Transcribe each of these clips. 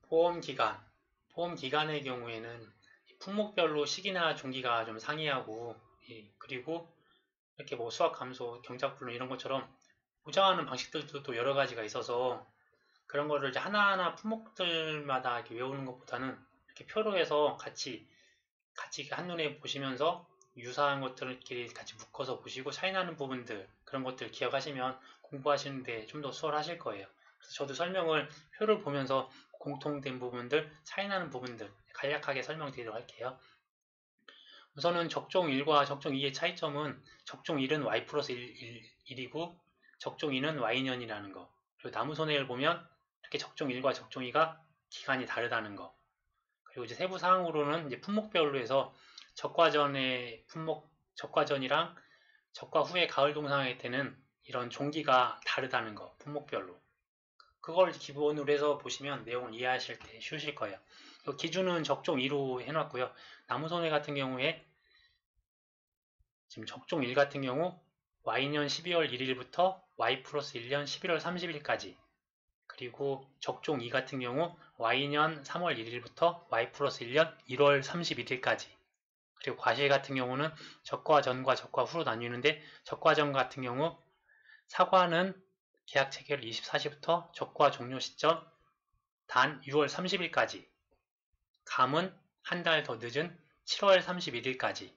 보험기간. 보험기간의 경우에는 품목별로 시기나 종기가 좀 상이하고, 그리고 이렇게 뭐 수학 감소, 경작불능 이런 것처럼 보장하는 방식들도 또 여러 가지가 있어서 그런 거를 이제 하나하나 품목들마다 이렇게 외우는 것보다는 이렇게 표로 해서 같이 한눈에 보시면서 유사한 것들을 이렇게 같이 묶어서 보시고 차이나는 부분들, 그런 것들 기억하시면 공부하시는데 좀 더 수월하실 거예요. 그래서 저도 설명을 표를 보면서 공통된 부분들, 차이나는 부분들 간략하게 설명드리도록 할게요. 우선은 적종 1과 적종 2의 차이점은 적종 1은 y 플러스 1이고 적종 2는 y년이라는 거. 그리고 나무 손해를 보면 이렇게 적종 1과 적종 2가 기간이 다르다는 거. 그리고 이제 세부 사항으로는 이제 품목별로 해서 적과전의 품목, 적과전이랑 적과 후의 가을 동상일 때는 이런 종기가 다르다는 거, 품목별로. 그걸 기본으로 해서 보시면 내용을 이해하실 때 쉬우실 거예요. 기준은 적종 2로 해놨고요. 나무손해 같은 경우에 지금 적종 1 같은 경우 Y년 12월 1일부터 Y 플러스 1년 11월 30일까지, 그리고 적종 2 같은 경우 Y년 3월 1일부터 Y 플러스 1년 1월 31일까지, 그리고 과실 같은 경우는 적과 전과 적과 후로 나뉘는데 적과 전 같은 경우 사과는 계약 체결 24시부터 적과 종료 시점 단 6월 30일까지, 감은 한 달 더 늦은 7월 31일까지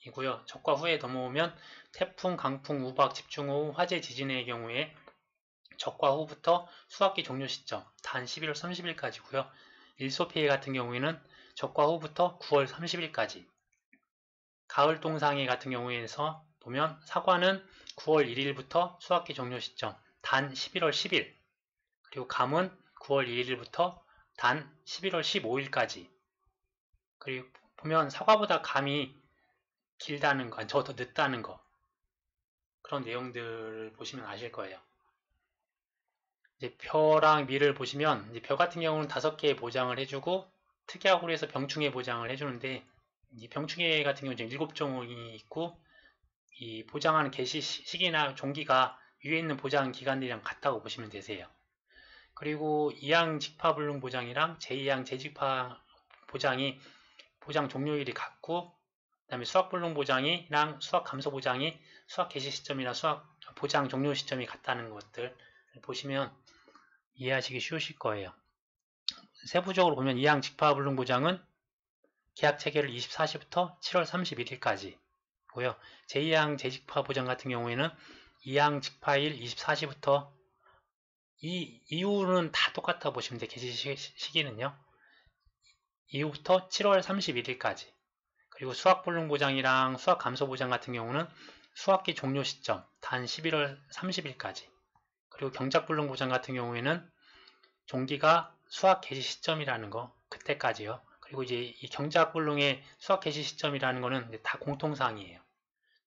이고요. 적과 후에 넘어오면 태풍, 강풍, 우박, 집중호우, 화재, 지진의 경우에 적과 후부터 수확기 종료 시점 단 11월 30일까지고요. 일소피해 같은 경우에는 적과 후부터 9월 30일까지, 가을 동상해 같은 경우에서 보면 사과는 9월 1일부터 수확기 종료 시점 단 11월 10일, 그리고 감은 9월 1일부터 단 11월 15일까지, 그리고 보면 사과보다 감이 길다는 거, 저 더 늦다는 거, 그런 내용들을 보시면 아실 거예요. 이제 벼랑 밀을 보시면 이제 벼 같은 경우는 5개의 보장을 해주고 특약으로 해서 병충해 보장을 해주는데, 이 병충해 같은 경우는 지금 7종이 있고 이 보장하는 개시 시기나 종기가 위에 있는 보장 기간들이랑 같다고 보시면 되세요. 그리고 이항 직파 불능 보장이랑 제2항 재직파 보장이 보장 종료일이 같고, 그 다음에 수학 불능 보장이랑 수학 감소 보장이 수학 개시 시점이나 수학 보장 종료 시점이 같다는 것들 보시면 이해하시기 쉬우실 거예요. 세부적으로 보면 이항 직파 불능 보장은 계약 체결일 24시부터 7월 31일까지 고요. 제2항 재직파 보장 같은 경우에는 이항 직파일 24시부터 이 이후는 다 똑같다 보시면 돼요. 개시 시기는요. 이후부터 7월 31일까지. 그리고 수학 불능 보장이랑 수학 감소 보장 같은 경우는 수학기 종료 시점 단 11월 30일까지. 그리고 경작 불능 보장 같은 경우에는 종기가 수학 개시 시점이라는 거 그때까지요. 그리고 이제 이 경작 불능의 수학 개시 시점이라는 거는 다 공통사항이에요.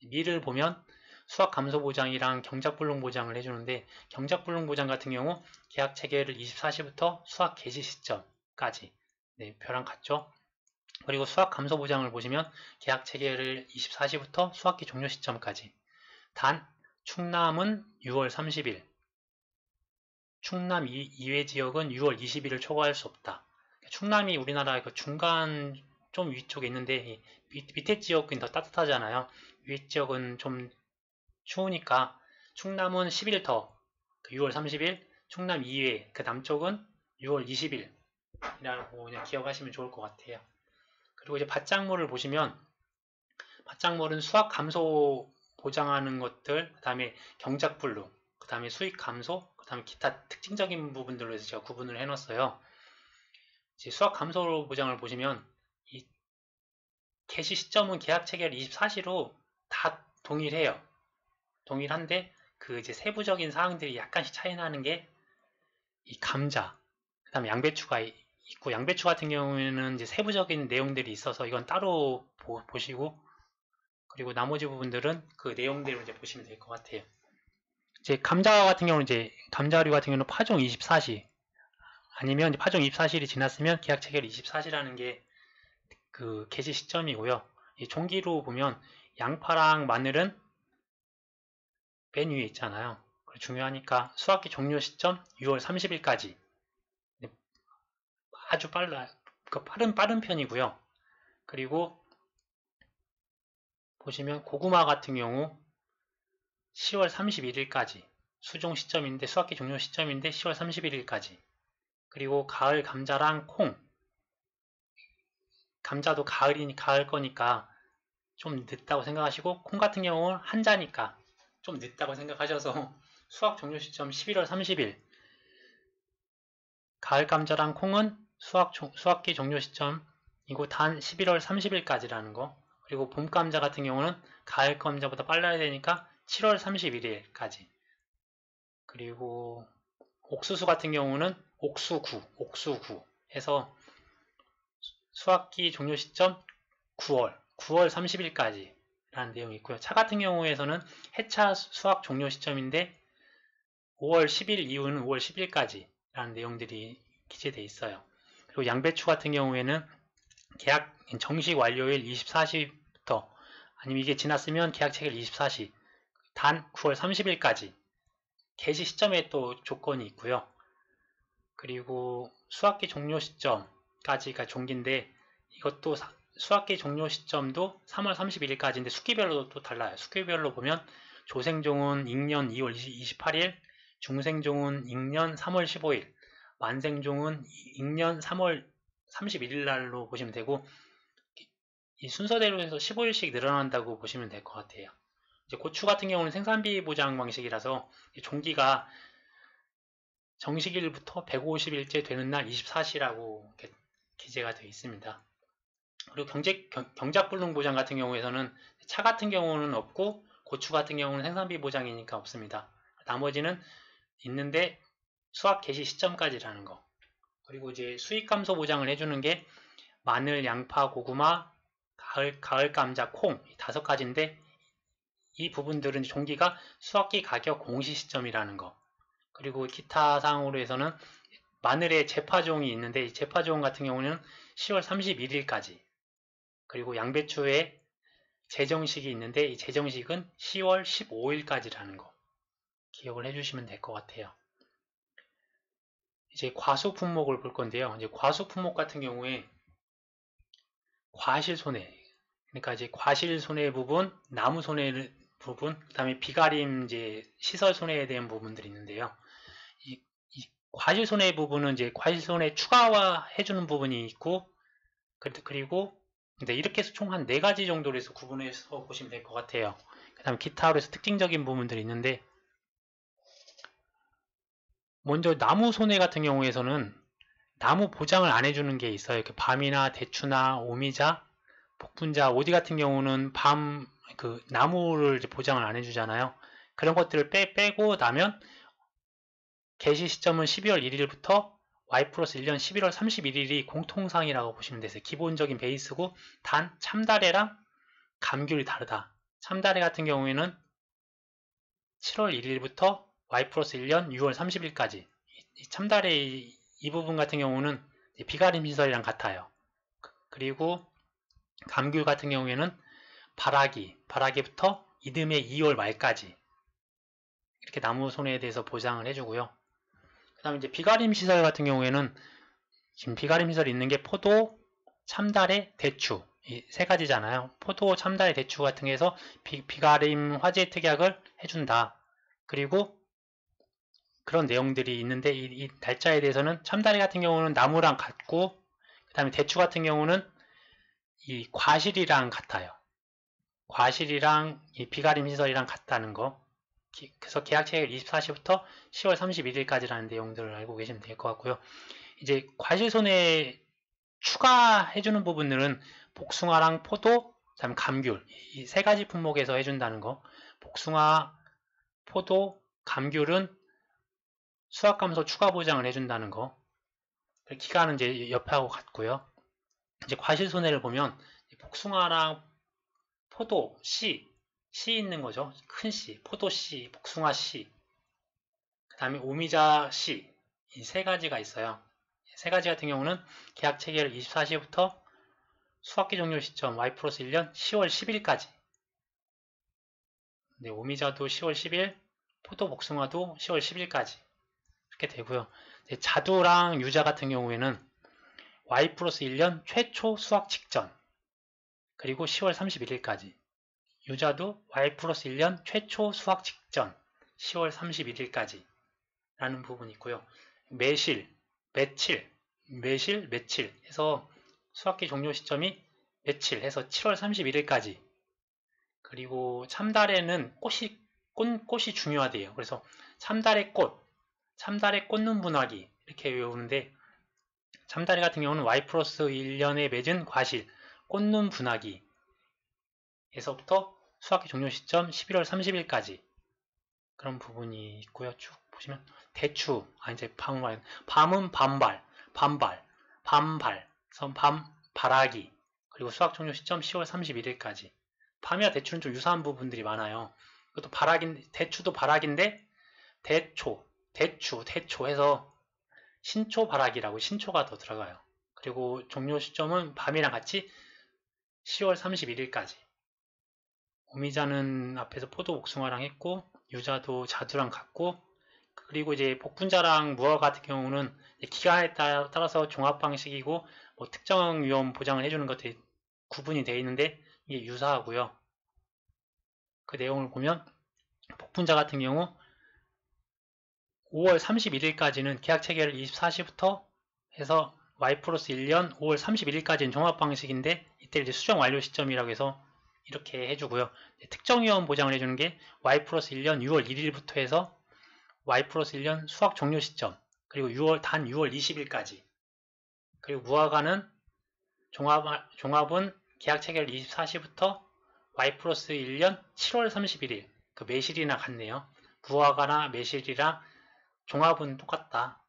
미를 보면 수학 감소 보장이랑 경작 불능 보장을 해주는데, 경작 불능 보장 같은 경우 계약 체결일 24시부터 수학 개시 시점까지, 네, 벼랑 같죠? 그리고 수학 감소 보장을 보시면 계약 체결일 24시부터 수학기 종료 시점까지. 단 충남은 6월 30일, 충남 이외 지역은 6월 20일을 초과할 수 없다. 충남이 우리나라 그 중간 좀 위쪽에 있는데 밑에 지역은 더 따뜻하잖아요. 위에 지역은 좀 추우니까 충남은 10일 더, 6월 30일, 충남 이외 그 남쪽은 6월 20일이라고 그냥 기억하시면 좋을 것 같아요. 그리고 이제 밭작물을 보시면 밭작물은 수확 감소 보장하는 것들, 그 다음에 경작불능, 그 다음에 수익 감소, 그 다음에 기타 특징적인 부분들로 해서 제가 구분을 해놨어요. 이제 수확 감소 보장을 보시면 이 개시 시점은 계약 체결 24시로 다 동일해요. 동일한데 그 이제 세부적인 사항들이 약간씩 차이 나는 게 이 감자, 그 다음에 양배추가 있고, 양배추 같은 경우에는 이제 세부적인 내용들이 있어서 이건 따로 보시고, 그리고 나머지 부분들은 그 내용대로 이제 보시면 될 것 같아요. 이제 감자 같은 경우는 이제 감자류 같은 경우는 파종 24시 아니면 이제 파종 24시일이 지났으면 계약 체결 24시라는 게 그 개시 시점이고요. 이 종기로 보면 양파랑 마늘은 맨 위에 있잖아요. 중요하니까 수확기 종료 시점 6월 30일까지. 아주 빠른 편이고요. 그리고 보시면 고구마 같은 경우 10월 31일까지 수종 시점인데 수확기 종료 시점인데 10월 31일까지. 그리고 가을 감자랑 콩, 감자도 가을 거니까 좀 늦다고 생각하시고, 콩 같은 경우는 한자니까 좀 늦다고 생각하셔서 수확 종료 시점 11월 30일, 가을 감자랑 콩은 수확기 종료 시점이고 단 11월 30일까지라는 거. 그리고 봄 감자 같은 경우는 가을 감자보다 빨라야 되니까 7월 31일까지. 그리고 옥수수 같은 경우는 옥수구 해서 수확기 종료 시점 9월 30일까지 라는 내용이 있고요. 차 같은 경우에서는 해차 수확 종료 시점인데 5월 10일 이후는 5월 10일까지 라는 내용들이 기재되어 있어요. 그리고 양배추 같은 경우에는 계약 정식 완료일 24시부터 아니면 이게 지났으면 계약 체결 24시 단 9월 30일까지 개시 시점에 또 조건이 있고요. 그리고 수확기 종료 시점까지가 종기인데 이것도 수확기 종료 시점도 3월 31일까지인데 숙기별로 또 달라요. 숙기별로 보면 조생종은 익년 2월 28일, 중생종은 익년 3월 15일, 만생종은 익년 3월 31일 날로 보시면 되고, 이 순서대로 해서 15일씩 늘어난다고 보시면 될 것 같아요. 이제 고추 같은 경우는 생산비 보장 방식이라서 종기가 정식일부터 150일째 되는 날 24시라고 기재가 되어 있습니다. 그리고 경작불능 보장 같은 경우에서는 차 같은 경우는 없고 고추 같은 경우는 생산비 보장이니까 없습니다. 나머지는 있는데 수확 개시 시점까지라는 거. 그리고 이제 수익 감소 보장을 해주는 게 마늘, 양파, 고구마, 가을 감자, 콩 5가지인데 이 부분들은 종기가 수확기 가격 공시 시점이라는 거. 그리고 기타 사항으로 해서는 마늘의 재파종이 있는데 이 재파종 같은 경우는 10월 31일까지. 그리고 양배추의 재정식이 있는데 이 재정식은 10월 15일까지라는 거 기억을 해주시면 될 것 같아요. 이제 과수 품목을 볼 건데요. 이제 과수 품목 같은 경우에 과실 손해, 그러니까 이제 과실 손해 부분, 나무 손해 부분, 그다음에 비가림 이제 시설 손해에 대한 부분들이 있는데요. 이 과실 손해 부분은 이제 과실 손해 추가화 해주는 부분이 있고, 그리고 이렇게 해서 총 한 4가지 정도로 해서 구분해서 보시면 될 것 같아요. 그 다음 기타로 해서 특징적인 부분들이 있는데, 먼저 나무 손해 같은 경우에서는 나무 보장을 안 해주는 게 있어요. 이렇게 밤이나 대추나 오미자, 복분자, 오디 같은 경우는 나무를 이제 보장을 안 해주잖아요. 그런 것들을 빼고 나면 개시 시점은 12월 1일부터 Y 플러스 1년 11월 31일이 공통상이라고 보시면 되세요. 기본적인 베이스고, 단 참다래랑 감귤이 다르다. 참다래 같은 경우에는 7월 1일부터 Y 플러스 1년 6월 30일까지. 이 참다래 이 부분 같은 경우는 비가림 시설이랑 같아요. 그리고 감귤 같은 경우에는 발아기부터 이듬해 2월 말까지 이렇게 나무 손해에 대해서 보장을 해주고요. 그 다음에 이제 비가림 시설 같은 경우에는 지금 비가림 시설이 있는 게 포도, 참다래, 대추 이 3가지잖아요. 포도, 참다래, 대추 같은 게서 비가림 화재 특약을 해준다. 그리고 그런 내용들이 있는데 이 날짜에 대해서는 참다래 같은 경우는 나무랑 같고, 그 다음에 대추 같은 경우는 이 과실이랑 같아요. 과실이랑 이 비가림 시설이랑 같다는 거. 그래서 계약 체결 24시부터 10월 31일까지라는 내용들을 알고 계시면 될 것 같고요. 이제 과실 손해 추가해주는 부분들은 복숭아랑 포도, 그다음 감귤 이 3가지 품목에서 해준다는 거. 복숭아, 포도, 감귤은 수확 감소 추가 보장을 해준다는 거. 기간은 이제 옆에 하고 같고요. 이제 과실 손해를 보면 복숭아랑 포도, 씨 있는 거죠. 큰 씨, 포도 씨, 복숭아 씨, 그 다음에 오미자 씨, 이 3가지가 있어요. 3가지 같은 경우는 계약 체결 24시부터 수확기 종료 시점 Y 플러스 1년 10월 10일까지. 네, 오미자도 10월 10일, 포도 복숭아도 10월 10일까지 이렇게 되고요. 자두랑 유자 같은 경우에는 Y 플러스 1년 최초 수확 직전 그리고 10월 31일까지 유자도 Y 플러스 1년 최초 수확 직전 10월 31일까지 라는 부분이 있고요. 매실, 며칠 해서 수확기 종료 시점이 며칠 해서 7월 31일까지 그리고 참달에는 꽃이 중요하대요. 그래서 참달의 꽂는 분화기 이렇게 외우는데 참다리 같은 경우는 Y 플러스 1년에 맺은 과실, 꽂는 분화기에서부터 수확기 종료 시점 11월 30일까지 그런 부분이 있고요. 쭉 보시면 대추, 이제 밤은 밤바라기 그리고 수확 종료 시점 10월 31일까지 밤이와 대추는 좀 유사한 부분들이 많아요. 이것도 대추도 바락인데 대초 해서 신초바락이라고 신초가 더 들어가요. 그리고 종료 시점은 밤이랑 같이 10월 31일까지. 오미자는 앞에서 포도 복숭아랑 했고 유자도 자두랑 같고 그리고 이제 복분자랑 무화 같은 경우는 기간에 따라서 종합 방식이고 뭐 특정 위험 보장을 해주는 것들이 구분이 되어 있는데 이게 유사하고요. 그 내용을 보면 복분자 같은 경우 5월 31일까지는 계약 체결 24시부터 해서 Y 플러스 1년 5월 31일까지는 종합 방식인데 이때 이제 수정 완료 시점이라고 해서 이렇게 해주고요. 특정 위험 보장을 해주는 게 Y 플러스 1년 6월 1일부터 해서 Y 플러스 1년 수확 종료 시점 그리고 단 6월 20일까지 그리고 무화과는 종합은 계약 체결 24시부터 Y 플러스 1년 7월 31일 그 매실이나 같네요. 무화과나 매실이랑 종합은 똑같다.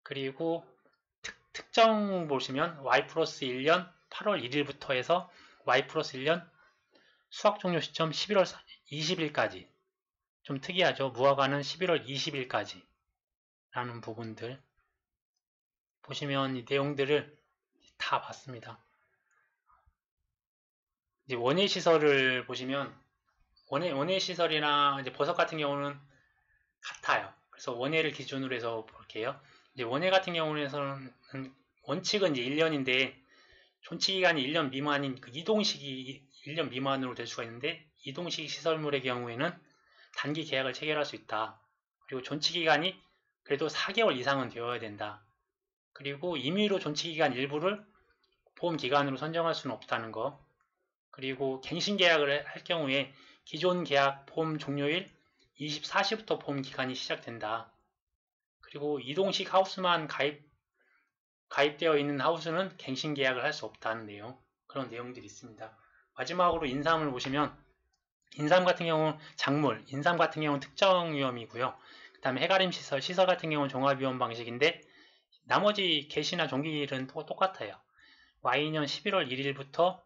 그리고 특정 보시면 Y 플러스 1년 8월 1일부터 해서 Y 플러스 1년 수확 종료 시점 11월 20일까지 좀 특이하죠. 무화과는 11월 20일까지 라는 부분들 보시면 이 내용들을 다 봤습니다. 이제 원예 시설을 보시면 원예 시설이나 이제 버섯 같은 경우는 같아요. 그래서 원예를 기준으로 해서 볼게요. 이제 원예 같은 경우에는 원칙은 이제 1년인데 존치 기간이 1년 미만인 그 이동식이 1년 미만으로 될 수가 있는데 이동식 시설물의 경우에는 단기 계약을 체결할 수 있다. 그리고 존치 기간이 그래도 4개월 이상은 되어야 된다. 그리고 임의로 존치 기간 일부를 보험 기간으로 선정할 수는 없다는 거. 그리고 갱신 계약을 할 경우에 기존 계약 보험 종료일 24시부터 보험 기간이 시작된다. 그리고 이동식 하우스만 가입되어 있는 하우스는 갱신 계약을 할 수 없다는 내용, 그런 내용들이 있습니다. 마지막으로 인삼을 보시면 인삼 같은 경우는 작물, 인삼 같은 경우는 특정 위험이고요. 그 다음에 해가림 시설 같은 경우는 종합위험 방식인데 나머지 개시나 종기일은 똑같아요. Y년 11월 1일부터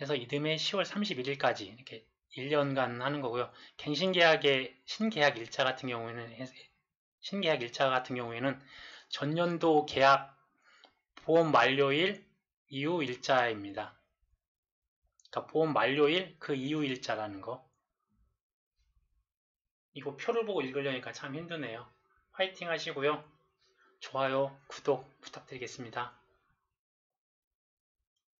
해서 이듬해 10월 31일까지 이렇게 1년간 하는 거고요. 갱신계약의 신계약 일자 같은 경우에는 전년도 계약 보험 만료일 이후 일자입니다. 그러니까 보험 만료일 그 이후 일자라는 거. 이거 표를 보고 읽으려니까 참 힘드네요. 화이팅 하시고요. 좋아요, 구독 부탁드리겠습니다.